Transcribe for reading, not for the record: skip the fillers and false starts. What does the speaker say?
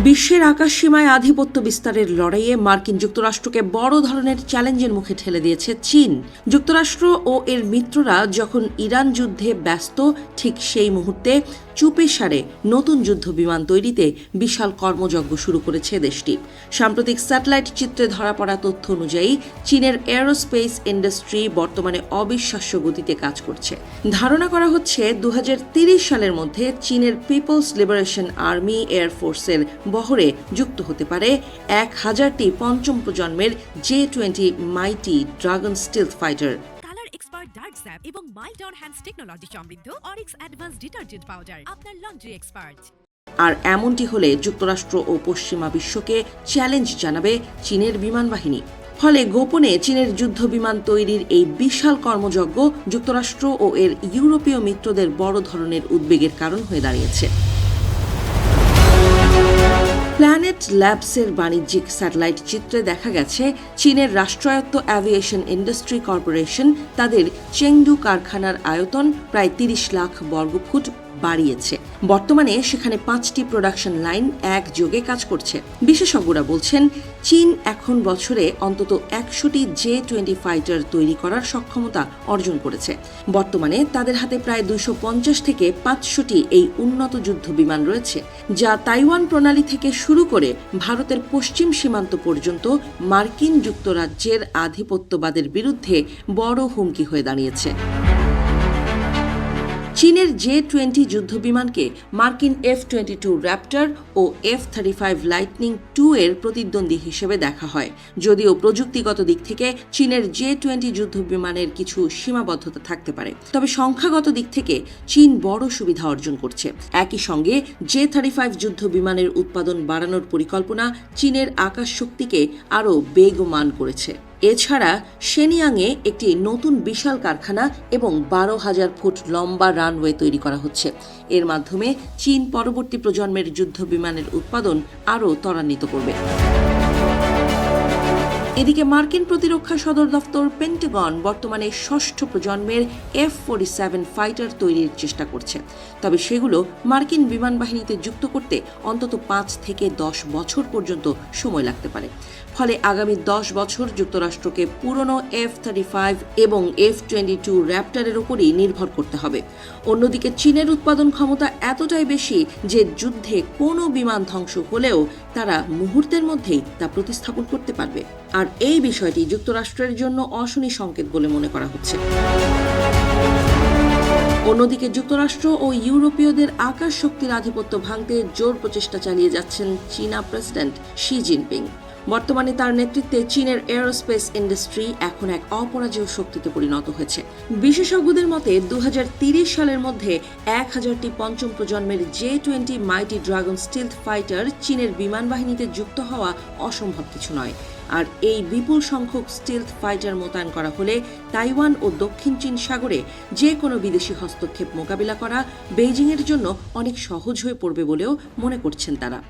বিশ্বের আকাশসীমায় আধিপত্য বিস্তারের লড়াইয়ে মার্কিন যুক্তরাষ্ট্রকে বড় ধরনের চ্যালেঞ্জের মুখে ঠেলে দিয়েছে চীন। যুক্তরাষ্ট্র ও এর মিত্ররা যখন ইরান যুদ্ধে ব্যস্ত, ঠিক সেই মুহূর্তে চুপে সারে নতুন যুদ্ধ বিমান তৈরিতে বিশাল কর্মযজ্ঞ শুরু করেছে দেশটি। সাম্প্রতিক স্যাটেলাইট চিত্রে ধরা পড়া তথ্য অনুযায়ী চীনের এরোস্পেস ইন্ডাস্ট্রি বর্তমানে অবিশ্বাস্য গতিতে কাজ করছে। ধারণা করা হচ্ছে 2030 সালের মধ্যে চীনের পিপলস লিবারেশন আর্মি এয়ারফোর্সের বহরে যুক্ত হতে পারে 1000টি পঞ্চম প্রজন্মের J-20 মাইটি dragon স্টিলথ fighter. Expert dark sap এবং মাইল্ড অন হ্যান্ডস টেকনোলজি সমৃদ্ধ অরিক্স অ্যাডভান্স ডিটারজেন্ট পাউডার, আপনার লন্ড্রি এক্সপার্ট। আর এমনটি হলে যুক্তরাষ্ট্র ও পশ্চিমা বিশ্বকে চ্যালেঞ্জ জানাবে চীনের বিমান বাহিনী। ফলে গোপনে চীনের যুদ্ধ বিমান তৈরির এই বিশাল কর্মযজ্ঞ যুক্তরাষ্ট্র ও এর ইউরোপীয় মিত্রদের বড় ধরনের উদ্বেগের কারণ হয়ে দাঁড়িয়েছে। প্ল্যানেট ল্যাবসের বাণিজ্যিক স্যাটেলাইট চিত্রে দেখা গেছে চীনের রাষ্ট্রায়ত্ত অ্যাভিয়েশন ইন্ডাস্ট্রি কর্পোরেশন তাদের চেংদু কারখানার আয়তন প্রায় 30 লাখ বর্গফুট বাড়িয়েছে। বর্তমানে সেখানে 5টি প্রোডাকশন লাইন একযোগে কাজ করছে। বিশেষজ্ঞরা বলছেন চীন এখন বছরে অন্তত 100টি J-20 ফাইটার তৈরি করার সক্ষমতা অর্জন করেছে। বর্তমানে তাদের হাতে প্রায় 250 থেকে 500টি এই উন্নত যুদ্ধ বিমান রয়েছে, যা তাইওয়ান প্রণালী থেকে শুরু করে ভারতের পশ্চিম সীমান্ত পর্যন্ত মার্কিন যুক্তরাজ্যের আধিপত্যবাদের বিরুদ্ধে বড় হুমকি হয়ে দাঁড়িয়েছে। চীনের J-20 যুদ্ধবিমানকে মার্কিন F-22 র্যাপ্টর ও F-35 লাইটনিং 2 এর প্রতিদ্বন্দ্বী হিসেবে দেখা হয়। যদিও প্রযুক্তিগত দিক থেকে চীনের J-20 যুদ্ধবিমানের কিছু সীমাবদ্ধতা থাকতে পারে, তবে সংখ্যাগত দিক থেকে চীন বড় সুবিধা অর্জন করছে। একই সঙ্গে J-35 যুদ্ধবিমানের উৎপাদন বাড়ানোর পরিকল্পনা চীনের আকাশ শক্তিকে আরও বেগবান করেছে। এছাড়া শেনিয়াংয়ে একটি নতুন বিশাল কারখানা এবং 12,000 ফুট লম্বা রানওয়ে তৈরি করা হচ্ছে। এর মাধ্যমে চীন পরবর্তী প্রজন্মের যুদ্ধ বিমানের উৎপাদন আরও ত্বরান্বিত করবে। এদিকে মার্কিন প্রতিরক্ষা সদর দফতর পেন্টাগন বর্তমানে 6ষ্ঠ প্রজন্মের F-47 ফাইটার তৈরির চেষ্টা করছে, তবে সেগুলো মার্কিন বিমান বাহিনীতে যুক্ত করতে অন্তত 5 থেকে 10 বছর পর্যন্ত সময় লাগতে পারে। ফলে আগামী 10 বছর যুক্তরাষ্ট্রকে পুরনো F-35 এবং F-22 র্যাপ্টরের উপরই নির্ভর করতে হবে। অন্যদিকে চীনের উৎপাদন ক্ষমতা এতটাই বেশি যে যুদ্ধে কোনো বিমান ধ্বংস হলেও তারা মুহূর্তের মধ্যেই তা প্রতিস্থাপন করতে পারবে। আর এই বিষয়টি যুক্তরাষ্ট্রের জন্য অশনি সংকেত বলে মনে করা হচ্ছে। অন্যদিকে যুক্তরাষ্ট্র ও ইউরোপীয়দের আকাশ শক্তির আধিপত্য ভাঙতে জোর প্রচেষ্টা চালিয়ে যাচ্ছেন চীনা প্রেসিডেন্ট শি জিনপিং। বর্তমানে তার নেতৃত্বে চীনের এরোস্পেস ইন্ডাস্ট্রি এখন এক অপরাজেয় শক্তিতে পরিণত হয়েছে। বিশেষজ্ঞদের মতে 2030 সালের মধ্যে 1000টি পঞ্চম প্রজন্মের J-20 মাইটি ড্রাগন স্টিলথ ফাইটার চীনের বিমান বাহিনীতে যুক্ত হওয়া অসম্ভব কিছু নয়। আর এই বিপুল সংখ্যক স্টিলথ ফাইটার মোতায়েন করা হলে তাইওয়ান ও দক্ষিণ চীন সাগরে যে কোনো বিদেশি হস্তক্ষেপ মোকাবিলা করা বেইজিংয়ের জন্য অনেক সহজ হয়ে পড়বে বলেও মনে করছেন তারা।